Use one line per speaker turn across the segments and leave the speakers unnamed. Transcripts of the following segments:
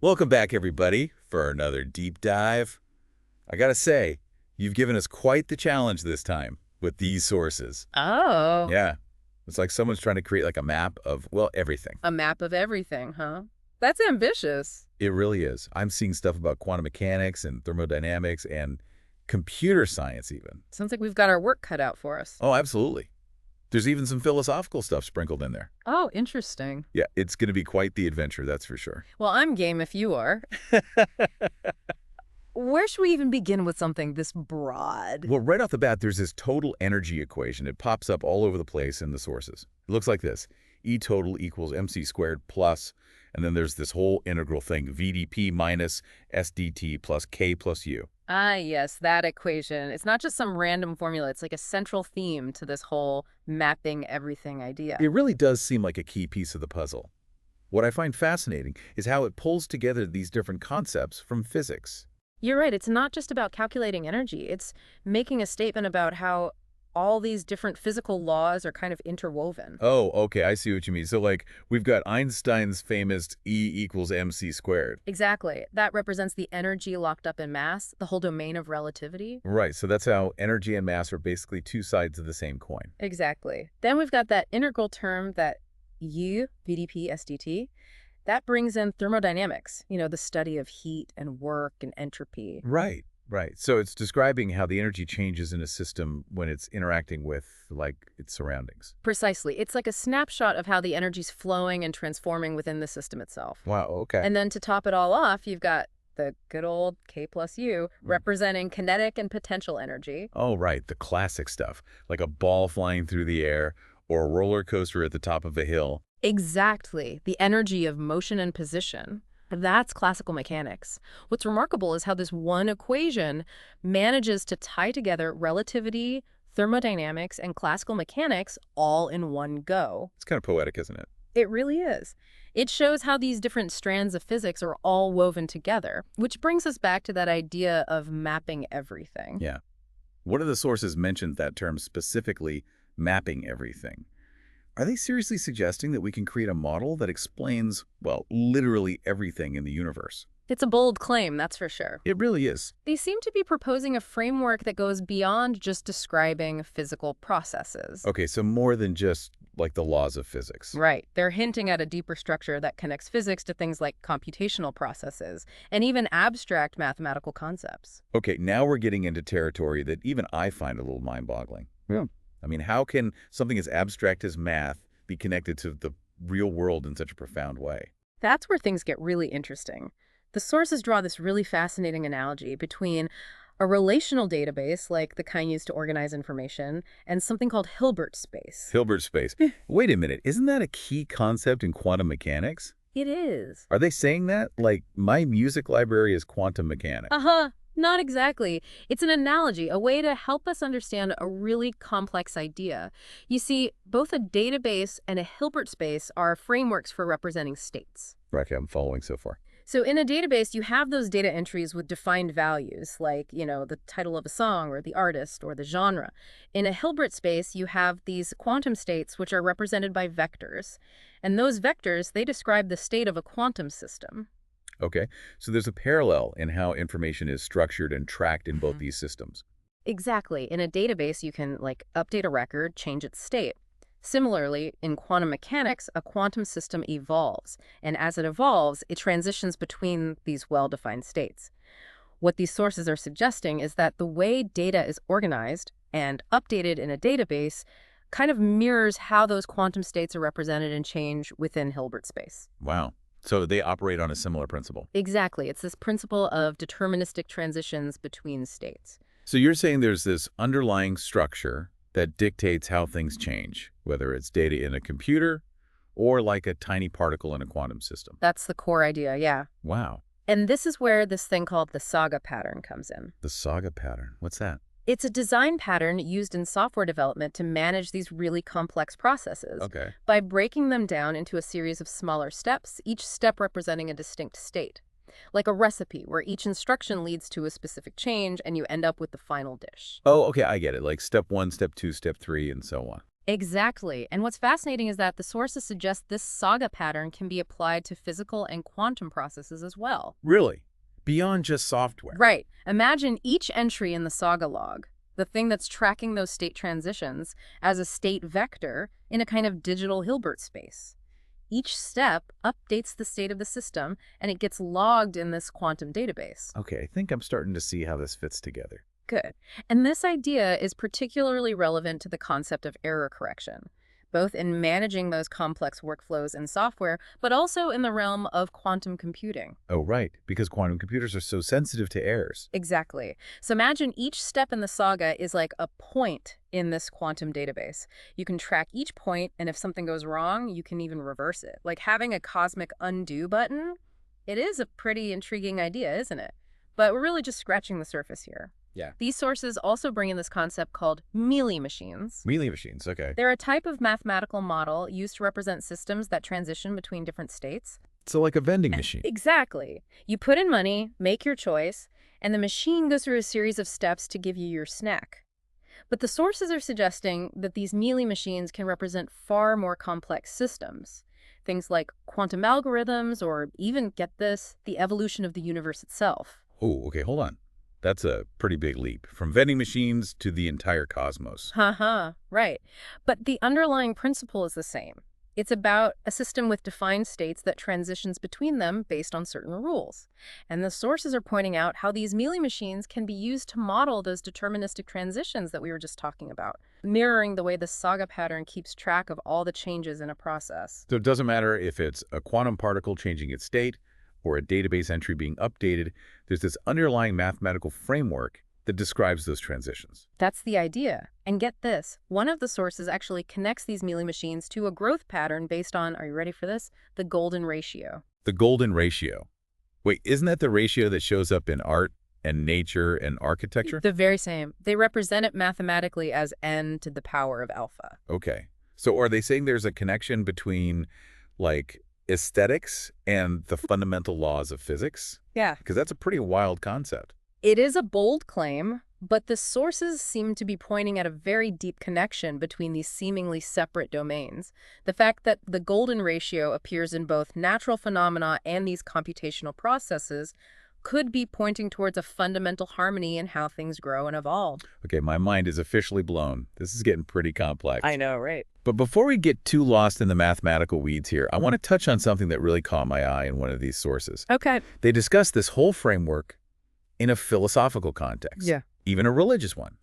Welcome back, everybody, for another deep dive. I gotta say, you've given us quite the challenge this time with these sources.
Oh,
Yeah, it's like someone's trying to create like a map of, well, everything.
a map of everything, huh? That's ambitious.
It really is. I'm seeing stuff about quantum mechanics and thermodynamics and computer science even.
Sounds like we've got our work cut out for us.
Oh, absolutely. There's even some philosophical stuff sprinkled in there.
Oh, interesting.
Yeah, it's going to be quite the adventure, that's for sure.
Well, I'm game if you are. Where should we even begin with something this broad?
Well, right off the bat, there's this total energy equation. It pops up all over the place in the sources. It looks like this. E total equals mc squared plus, and then there's this whole integral thing, VDP minus SDT plus K plus U.
Ah, yes, that equation. It's not just some random formula. It's like a central theme to this whole mapping everything idea.
It really does seem like a key piece of the puzzle. What I find fascinating is how it pulls together these different concepts from physics.
You're right. It's not just about calculating energy. It's making a statement about how all these different physical laws are kind of interwoven.
Oh, okay, I see what you mean. So, like, we've got Einstein's famous E equals mc squared.
Exactly. That represents the energy locked up in mass, the whole domain of relativity.
Right, so that's how energy and mass are basically two sides of the same coin.
Exactly. Then we've got that integral term, that U, VDP, SDT. That brings in thermodynamics, the study of heat and work and entropy.
Right, right. So it's describing how the energy changes in a system when it's interacting with, like, its surroundings.
Precisely. It's like a snapshot of how the energy's flowing and transforming within the system itself.
Wow, okay.
And then to top it all off, you've got the good old K plus U, representing kinetic and potential energy.
Oh, right, the classic stuff, like a ball flying through the air or a roller coaster at the top of a hill.
Exactly. The energy of motion and position. That's classical mechanics. What's remarkable is how this one equation manages to tie together relativity, thermodynamics, and classical mechanics all in one go.
It's kind of poetic, isn't it?
It really is. It shows how these different strands of physics are all woven together, which brings us back to that idea of mapping everything.
Yeah. One of the sources mentions that term specifically, mapping everything. Are they seriously suggesting that we can create a model that explains, well, literally everything in the universe?
It's a bold claim, that's for sure.
It really is.
They seem to be proposing a framework that goes beyond just describing physical processes.
Okay, so more than just, like, the laws of physics.
Right. They're hinting at a deeper structure that connects physics to things like computational processes and even abstract mathematical concepts.
Okay, now we're getting into territory that even I find a little mind-boggling.
Yeah.
I mean, how can something as abstract as math be connected to the real world in such a profound way?
That's where things get really interesting. The sources draw this really fascinating analogy between a relational database, like the kind used to organize information, and something called Hilbert space.
Hilbert space. Wait a minute, isn't that a key concept in quantum mechanics?
It is.
Are they saying that? Like, my music library is quantum mechanics.
Uh-huh. Not exactly. It's an analogy, a way to help us understand a really complex idea. You see, both a database and a Hilbert space are frameworks for representing states.
Right, okay, I'm following so far.
So in a database, you have those data entries with defined values, like, the title of a song or the artist or the genre. In a Hilbert space, you have these quantum states, which are represented by vectors. And those vectors, they describe the state of a quantum system.
Okay, so there's a parallel in how information is structured and tracked in both these systems.
Exactly. In a database, you can, update a record, change its state. Similarly, in quantum mechanics, a quantum system evolves, and as it evolves, it transitions between these well-defined states. What these sources are suggesting is that the way data is organized and updated in a database kind of mirrors how those quantum states are represented and change within Hilbert space.
Wow. So they operate on a similar principle.
Exactly. It's this principle of deterministic transitions between states.
So you're saying there's this underlying structure that dictates how things change, whether it's data in a computer or like a tiny particle in a quantum system.
That's the core idea, yeah.
Wow.
And this is where this thing called the saga pattern comes in.
The saga pattern. What's that?
It's a design pattern used in software development to manage these really complex processes.
Okay.
By breaking them down into a series of smaller steps, each step representing a distinct state. Like a recipe where each instruction leads to a specific change and you end up with the final dish.
Oh, okay, I get it. Like step 1, step 2, step 3, and so on.
Exactly. And what's fascinating is that the sources suggest this saga pattern can be applied to physical and quantum processes as well.
Really? Beyond just software.
Right. Imagine each entry in the saga log, the thing that's tracking those state transitions, as a state vector in a kind of digital Hilbert space. Each step updates the state of the system, and it gets logged in this quantum database.
Okay, I think I'm starting to see how this fits together.
Good. And this idea is particularly relevant to the concept of error correction, both in managing those complex workflows in software, but also in the realm of quantum computing.
Oh, right, because quantum computers are so sensitive to errors.
Exactly. So imagine each step in the saga is like a point in this quantum database. You can track each point, and if something goes wrong, you can even reverse it. Like having a cosmic undo button. It is a pretty intriguing idea, isn't it? But we're really just scratching the surface here.
Yeah.
These sources also bring in this concept called Mealy machines.
Mealy machines, okay.
They're a type of mathematical model used to represent systems that transition between different states.
So like a vending machine.
Exactly. You put in money, make your choice, and the machine goes through a series of steps to give you your snack. But the sources are suggesting that these Mealy machines can represent far more complex systems. Things like quantum algorithms or even, get this, the evolution of the universe itself.
Oh, okay, hold on. That's a pretty big leap, from vending machines to the entire cosmos.
Haha, right. But the underlying principle is the same. It's about a system with defined states that transitions between them based on certain rules. And the sources are pointing out how these Mealy machines can be used to model those deterministic transitions that we were just talking about, mirroring the way the saga pattern keeps track of all the changes in a process.
So it doesn't matter if it's a quantum particle changing its state or a database entry being updated, there's this underlying mathematical framework that describes those transitions.
That's the idea. And get this, one of the sources actually connects these Mealy machines to a growth pattern based on, are you ready for this? The golden ratio.
The golden ratio. Wait, isn't that the ratio that shows up in art and nature and architecture?
The very same. They represent it mathematically as n to the power of alpha.
Okay. So are they saying there's a connection between, like, aesthetics and the fundamental laws of physics?
Yeah.
Because that's a pretty wild concept.
It is a bold claim, but the sources seem to be pointing at a very deep connection between these seemingly separate domains. The fact that the golden ratio appears in both natural phenomena and these computational processes could be pointing towards a fundamental harmony in how things grow and evolve.
Okay, my mind is officially blown. This is getting pretty complex.
I know, right?
But before we get too lost in the mathematical weeds here, I want to touch on something that really caught my eye in one of these sources.
Okay.
They discuss this whole framework in a philosophical context,
Yeah.
even a religious one,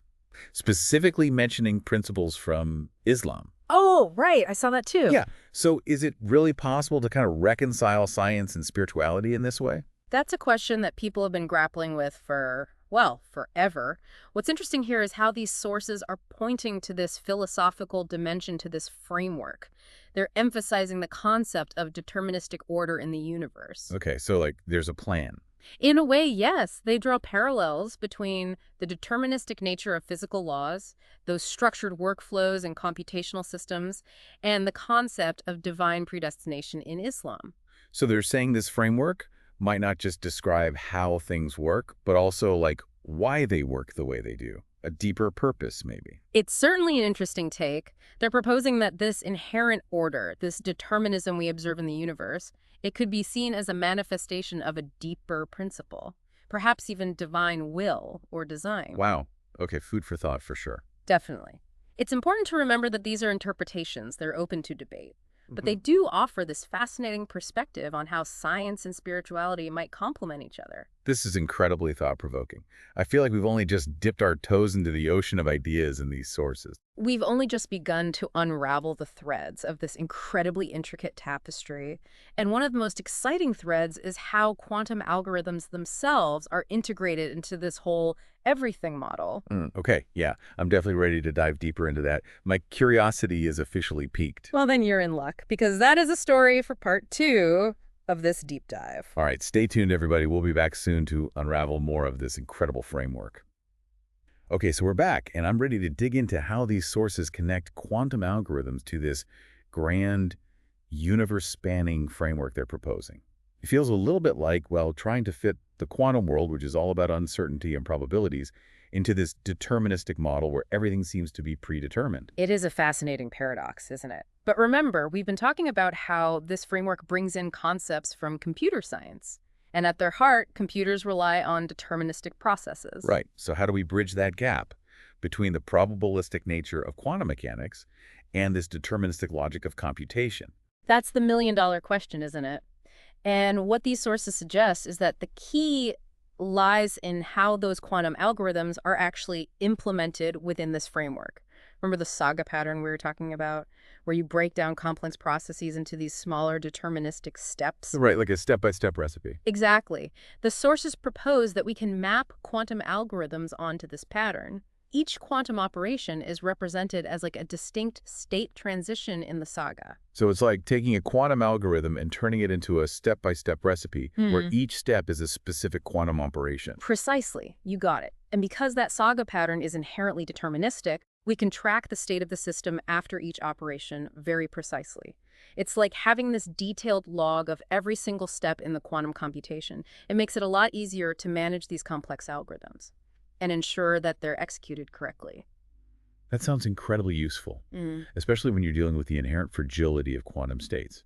specifically mentioning principles from Islam.
Oh, right. I saw that too.
Yeah. So is it really possible to kind of reconcile science and spirituality in this way?
That's a question that people have been grappling with for, well, forever. What's interesting here is how these sources are pointing to this philosophical dimension, to this framework. They're emphasizing the concept of deterministic order in the universe.
Okay, so like there's a plan.
In a way, yes, they draw parallels between the deterministic nature of physical laws, those structured workflows and computational systems, and the concept of divine predestination in Islam.
So they're saying this framework might not just describe how things work, but also like why they work the way they do. A deeper purpose, maybe.
It's certainly an interesting take. They're proposing that this inherent order, this determinism we observe in the universe, it could be seen as a manifestation of a deeper principle, perhaps even divine will or design.
Wow. Okay, food for thought for sure.
Definitely. It's important to remember that these are interpretations. They're open to debate. But they do offer this fascinating perspective on how science and spirituality might complement each other.
This is incredibly thought-provoking. I feel like we've only just dipped our toes into the ocean of ideas in these sources.
We've only just begun to unravel the threads of this incredibly intricate tapestry. And one of the most exciting threads is how quantum algorithms themselves are integrated into this whole everything model.
Okay, yeah, I'm definitely ready to dive deeper into that. My curiosity is officially piqued.
Well, then you're in luck, because that is a story for part 2 of this deep dive.
All right, stay tuned, everybody. We'll be back soon to unravel more of this incredible framework. Okay, so we're back, and I'm ready to dig into how these sources connect quantum algorithms to this grand, universe-spanning framework they're proposing. It feels a little bit like, well, trying to fit the quantum world, which is all about uncertainty and probabilities, into this deterministic model where everything seems to be predetermined.
It is a fascinating paradox, isn't it? But remember, we've been talking about how this framework brings in concepts from computer science. And at their heart, computers rely on deterministic processes.
Right. So how do we bridge that gap between the probabilistic nature of quantum mechanics and this deterministic logic of computation?
That's the million-dollar question, isn't it? And what these sources suggest is that the key lies in how those quantum algorithms are actually implemented within this framework. Remember the saga pattern we were talking about, where you break down complex processes into these smaller deterministic steps?
Right, like a step-by-step recipe.
Exactly. The sources propose that we can map quantum algorithms onto this pattern. Each quantum operation is represented as like a distinct state transition in the saga.
So it's like taking a quantum algorithm and turning it into a step-by-step recipe where each step is a specific quantum operation.
Precisely. You got it. And because that saga pattern is inherently deterministic, we can track the state of the system after each operation very precisely. It's like having this detailed log of every single step in the quantum computation. It makes it a lot easier to manage these complex algorithms and ensure that they're executed correctly.
That sounds incredibly useful, especially when you're dealing with the inherent fragility of quantum states.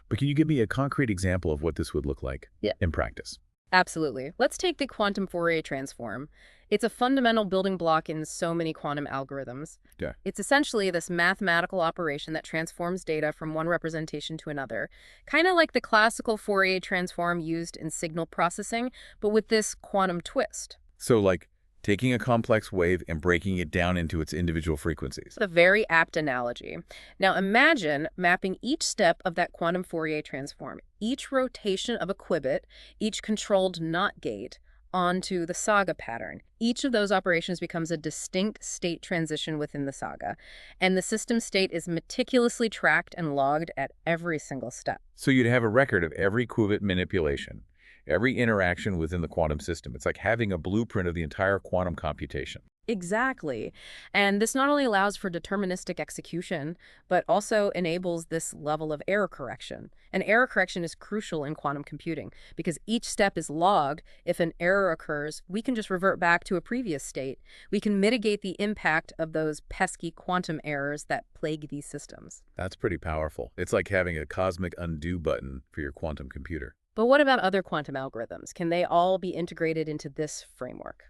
But can you give me a concrete example of what this would look like in practice?
Absolutely. Let's take the quantum Fourier transform. It's a fundamental building block in so many quantum algorithms.
Yeah.
It's essentially this mathematical operation that transforms data from one representation to another, kind of like the classical Fourier transform used in signal processing, but with this quantum twist.
So like taking a complex wave and breaking it down into its individual frequencies.
It's a very apt analogy. Now imagine mapping each step of that quantum Fourier transform, each rotation of a qubit, each controlled NOT gate, onto the saga pattern. Each of those operations becomes a distinct state transition within the saga, and the system state is meticulously tracked and logged at every single step.
So you'd have a record of every qubit manipulation, every interaction within the quantum system. It's like having a blueprint of the entire quantum computation.
Exactly. And this not only allows for deterministic execution, but also enables this level of error correction. And error correction is crucial in quantum computing because each step is logged. If an error occurs, we can just revert back to a previous state. We can mitigate the impact of those pesky quantum errors that plague these systems.
That's pretty powerful. It's like having a cosmic undo button for your quantum computer.
But what about other quantum algorithms? Can they all be integrated into this framework?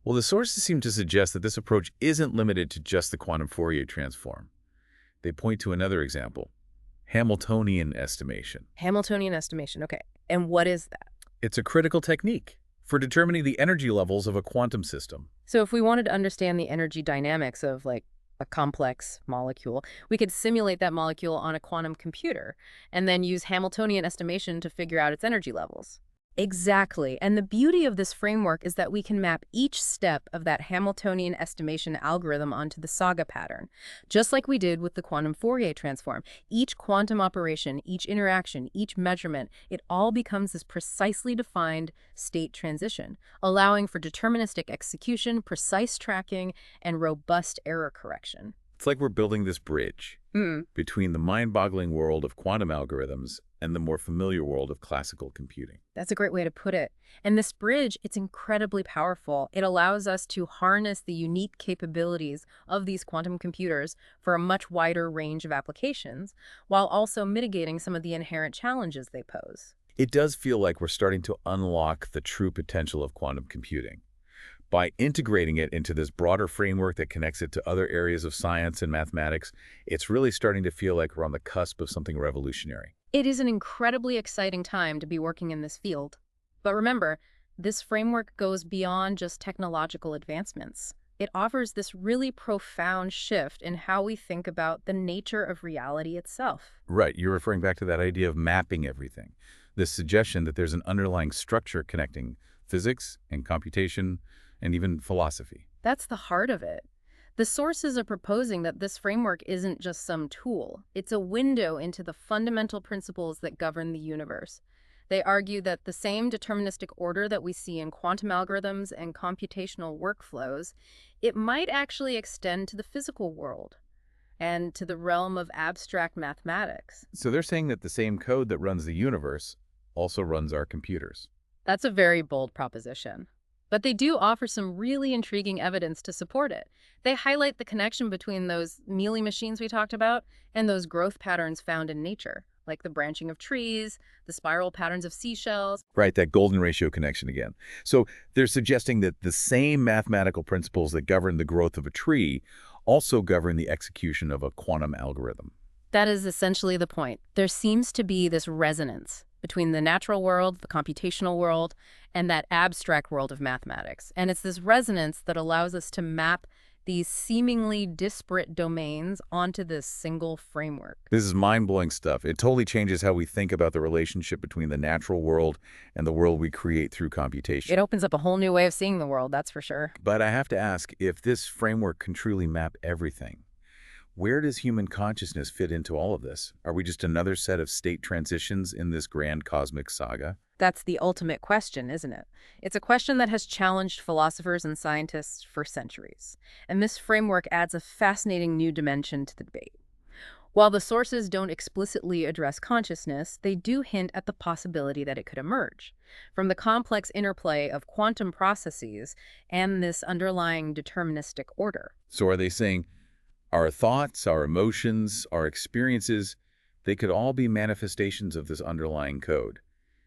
Well, the sources seem to suggest that this approach isn't limited to just the quantum Fourier transform. They point to another example, Hamiltonian estimation.
Hamiltonian estimation, okay. And what is that?
It's a critical technique for determining the energy levels of a quantum system.
So if we wanted to understand the energy dynamics of like a complex molecule, we could simulate that molecule on a quantum computer and then use Hamiltonian estimation to figure out its energy levels. Exactly. And the beauty of this framework is that we can map each step of that Hamiltonian estimation algorithm onto the saga pattern, just like we did with the quantum Fourier transform. Each quantum operation, each interaction, each measurement, it all becomes this precisely defined state transition, allowing for deterministic execution, precise tracking, and robust error correction.
It's like we're building this bridge between the mind-boggling world of quantum algorithms and the more familiar world of classical computing.
That's a great way to put it. And this bridge, it's incredibly powerful. It allows us to harness the unique capabilities of these quantum computers for a much wider range of applications, while also mitigating some of the inherent challenges they pose.
It does feel like we're starting to unlock the true potential of quantum computing. By integrating it into this broader framework that connects it to other areas of science and mathematics, it's really starting to feel like we're on the cusp of something revolutionary.
It is an incredibly exciting time to be working in this field. But remember, this framework goes beyond just technological advancements. It offers this really profound shift in how we think about the nature of reality itself.
Right, you're referring back to that idea of mapping everything. This suggestion that there's an underlying structure connecting physics and computation and even philosophy.
That's the heart of it. The sources are proposing that this framework isn't just some tool. It's a window into the fundamental principles that govern the universe. They argue that the same deterministic order that we see in quantum algorithms and computational workflows, it might actually extend to the physical world and to the realm of abstract mathematics.
So they're saying that the same code that runs the universe also runs our computers.
That's a very bold proposition. but they do offer some really intriguing evidence to support it. They highlight the connection between those mealy machines we talked about and those growth patterns found in nature, like the branching of trees, the spiral patterns of seashells.
Right, that golden ratio connection again. So they're suggesting that the same mathematical principles that govern the growth of a tree also govern the execution of a quantum algorithm.
That is essentially the point. There seems to be this resonance between the natural world, the computational world, and that abstract world of mathematics. And it's this resonance that allows us to map these seemingly disparate domains onto this single framework.
This is mind-blowing stuff. It totally changes how we think about the relationship between the natural world and the world we create through computation.
It opens up a whole new way of seeing the world, that's for sure.
But I have to ask, if this framework can truly map everything, where does human consciousness fit into all of this? Are we just another set of state transitions in this grand cosmic saga?
That's the ultimate question, isn't it? It's a question that has challenged philosophers and scientists for centuries. And this framework adds a fascinating new dimension to the debate. While the sources don't explicitly address consciousness, they do hint at the possibility that it could emerge from the complex interplay of quantum processes and this underlying deterministic order.
So are they saying our thoughts, our emotions, our experiences, they could all be manifestations of this underlying code?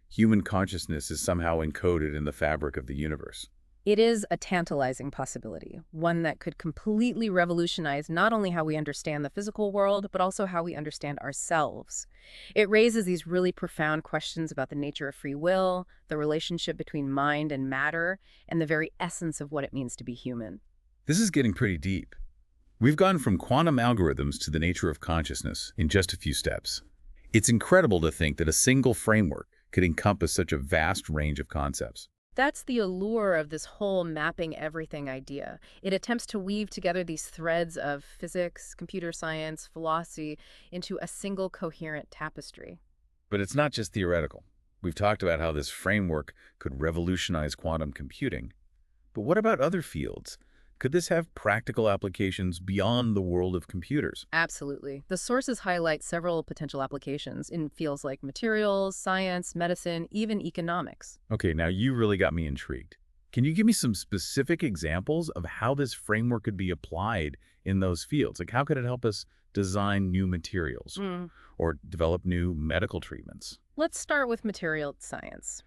Human consciousness is somehow encoded in the fabric of the universe.
It is a tantalizing possibility, one that could completely revolutionize not only how we understand the physical world, but also how we understand ourselves. It raises these really profound questions about the nature of free will, the relationship between mind and matter, and the very essence of what it means to be human.
This is getting pretty deep. We've gone from quantum algorithms to the nature of consciousness in just a few steps. It's incredible to think that a single framework could encompass such a vast range of concepts.
That's the allure of this whole mapping everything idea. It attempts to weave together these threads of physics, computer science, philosophy into a single coherent tapestry.
But it's not just theoretical. We've talked about how this framework could revolutionize quantum computing. But what about other fields? Could this have practical applications beyond the world of computers?
Absolutely. The sources highlight several potential applications in fields like materials, science, medicine, even economics.
Okay, now you really got me intrigued. Can you give me some specific examples of how this framework could be applied in those fields? Like, how could it help us design new materials or develop new medical treatments?
Let's start with material science.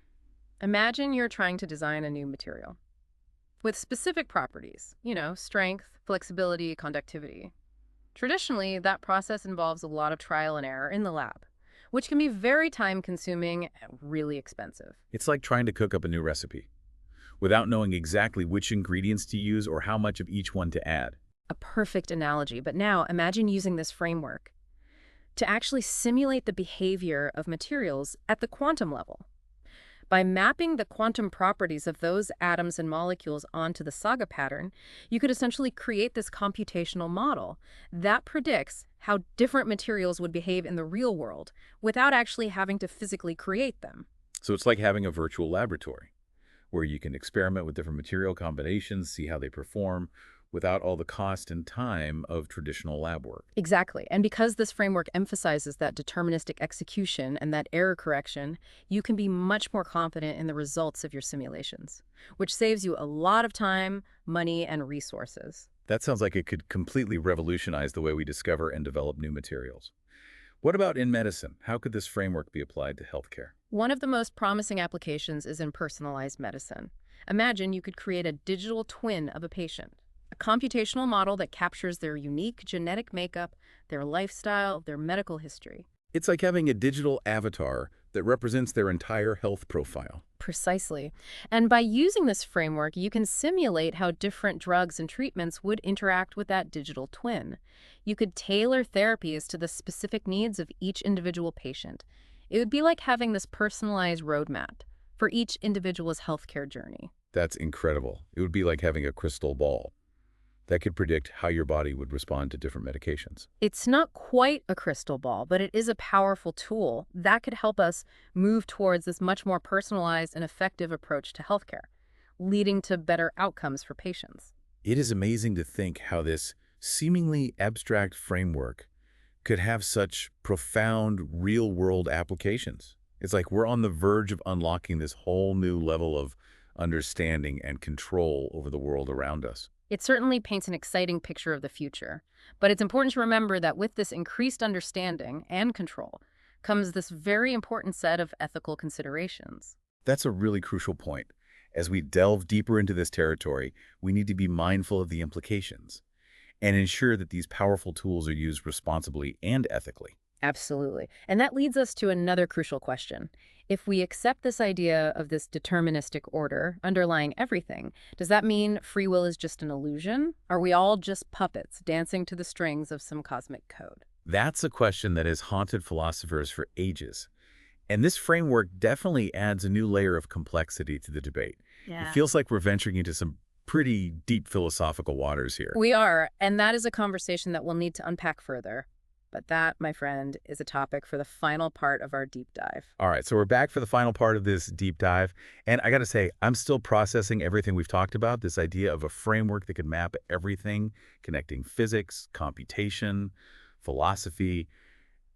Imagine you're trying to design a new material with specific properties, strength, flexibility, conductivity. Traditionally, that process involves a lot of trial and error in the lab, which can be very time-consuming and really expensive.
It's like trying to cook up a new recipe without knowing exactly which ingredients to use or how much of each one to add.
A perfect analogy, but now imagine using this framework to actually simulate the behavior of materials at the quantum level. By mapping the quantum properties of those atoms and molecules onto the saga pattern, you could essentially create this computational model that predicts how different materials would behave in the real world without actually having to physically create them.
So it's like having a virtual laboratory where you can experiment with different material combinations, see how they perform, without all the cost and time of traditional lab work.
Exactly. And because this framework emphasizes that deterministic execution and that error correction, you can be much more confident in the results of your simulations, which saves you a lot of time, money, and resources.
That sounds like it could completely revolutionize the way we discover and develop new materials. What about in medicine? How could this framework be applied to healthcare?
One of the most promising applications is in personalized medicine. Imagine you could create a digital twin of a patient. A computational model that captures their unique genetic makeup, their lifestyle, their medical history.
It's like having a digital avatar that represents their entire health profile.
Precisely. And by using this framework, you can simulate how different drugs and treatments would interact with that digital twin. You could tailor therapies to the specific needs of each individual patient. It would be like having this personalized roadmap for each individual's healthcare journey.
That's incredible. It would be like having a crystal ball that could predict how your body would respond to different medications.
It's not quite a crystal ball, but it is a powerful tool that could help us move towards this much more personalized and effective approach to healthcare, leading to better outcomes for patients.
It is amazing to think how this seemingly abstract framework could have such profound real-world applications. It's like we're on the verge of unlocking this whole new level of understanding, and control over the world around us.
It certainly paints an exciting picture of the future, but it's important to remember that with this increased understanding and control comes this very important set of ethical considerations.
That's a really crucial point. As we delve deeper into this territory, we need to be mindful of the implications and ensure that these powerful tools are used responsibly and ethically.
Absolutely. And that leads us to another crucial question. If we accept this idea of this deterministic order underlying everything, does that mean free will is just an illusion? Are we all just puppets dancing to the strings of some cosmic code?
That's a question that has haunted philosophers for ages. And this framework definitely adds a new layer of complexity to the debate. It
Yeah.
feels like we're venturing into some pretty deep philosophical waters here.
We are, and that is a conversation that we'll need to unpack further. But that, my friend, is a topic for the final part of our deep dive.
All right, so we're back for the final part of this deep dive. And I got to say, I'm still processing everything we've talked about, this idea of a framework that could map everything, connecting physics, computation, philosophy.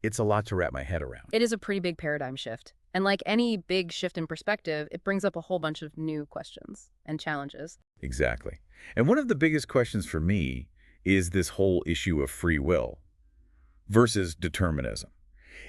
It's a lot to wrap my head around.
It is a pretty big paradigm shift. And like any big shift in perspective, it brings up a whole bunch of new questions and challenges.
Exactly. And one of the biggest questions for me is this whole issue of free will versus determinism.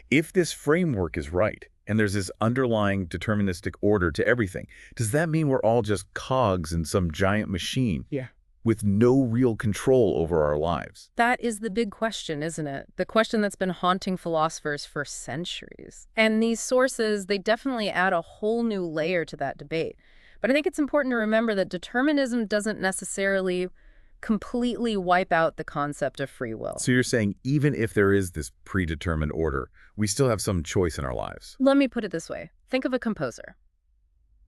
If this framework is right, and there's this underlying deterministic order to everything, does that mean we're all just cogs in some giant machine?
Yeah.
With no real control over our lives?
That is the big question, isn't it? The question that's been haunting philosophers for centuries. And these sources, they definitely add a whole new layer to that debate. But I think it's important to remember that determinism doesn't necessarily completely wipe out the concept of free will.
So you're saying even if there is this predetermined order, we still have some choice in our lives?
Let me put it this way. Think of a composer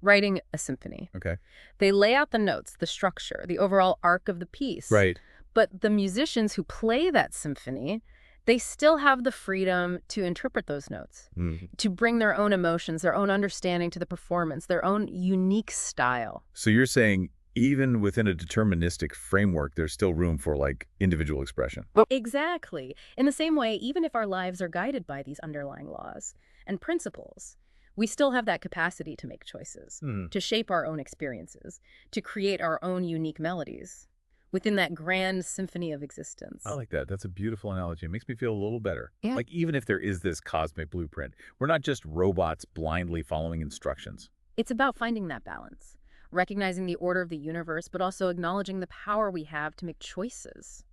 writing a symphony.
Okay.
They lay out the notes, the structure, the overall arc of the piece.
Right.
But the musicians who play that symphony, they still have the freedom to interpret those notes, to bring their own emotions, their own understanding to the performance, their own unique style.
So you're saying even within a deterministic framework, there's still room for, like, individual expression?
Exactly. In the same way, even if our lives are guided by these underlying laws and principles, we still have that capacity to make choices, to shape our own experiences, to create our own unique melodies within that grand symphony of existence.
I like that. That's a beautiful analogy. It makes me feel a little better.
Yeah.
Like, even if there is this cosmic blueprint, we're not just robots blindly following instructions.
It's about finding that balance, recognizing the order of the universe, but also acknowledging the power we have to make choices,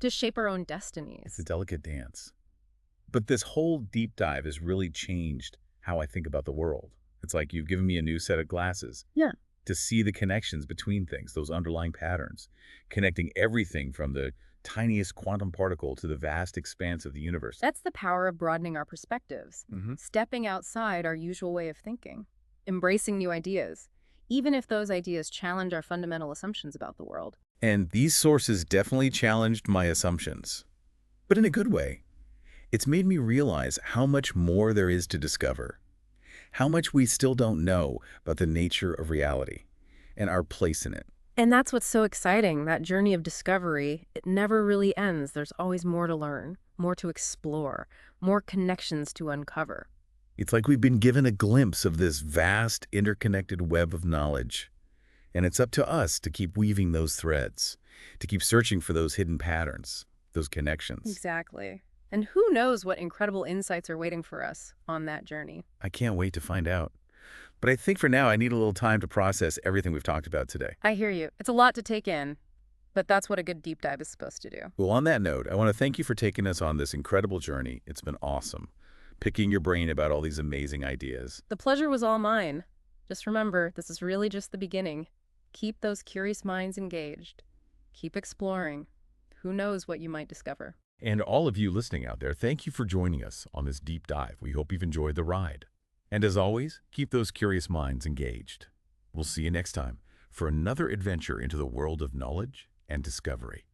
to shape our own destinies.
It's a delicate dance. But this whole deep dive has really changed how I think about the world. It's like you've given me a new set of glasses.
Yeah.
To see the connections between things, those underlying patterns, connecting everything from the tiniest quantum particle to the vast expanse of the universe.
That's the power of broadening our perspectives, stepping outside our usual way of thinking, embracing new ideas, even if those ideas challenge our fundamental assumptions about the world.
And these sources definitely challenged my assumptions, but in a good way. It's made me realize how much more there is to discover, how much we still don't know about the nature of reality and our place in it.
And that's what's so exciting, that journey of discovery. It never really ends. There's always more to learn, more to explore, more connections to uncover.
It's like we've been given a glimpse of this vast, interconnected web of knowledge. And it's up to us to keep weaving those threads, to keep searching for those hidden patterns, those connections.
Exactly. And who knows what incredible insights are waiting for us on that journey.
I can't wait to find out. But I think for now, I need a little time to process everything we've talked about today.
I hear you. It's a lot to take in, but that's what a good deep dive is supposed to do.
Well, on that note, I want to thank you for taking us on this incredible journey. It's been awesome, picking your brain about all these amazing ideas.
The pleasure was all mine. Just remember, this is really just the beginning. Keep those curious minds engaged. Keep exploring. Who knows what you might discover.
And all of you listening out there, thank you for joining us on this deep dive. We hope you've enjoyed the ride. And as always, keep those curious minds engaged. We'll see you next time for another adventure into the world of knowledge and discovery.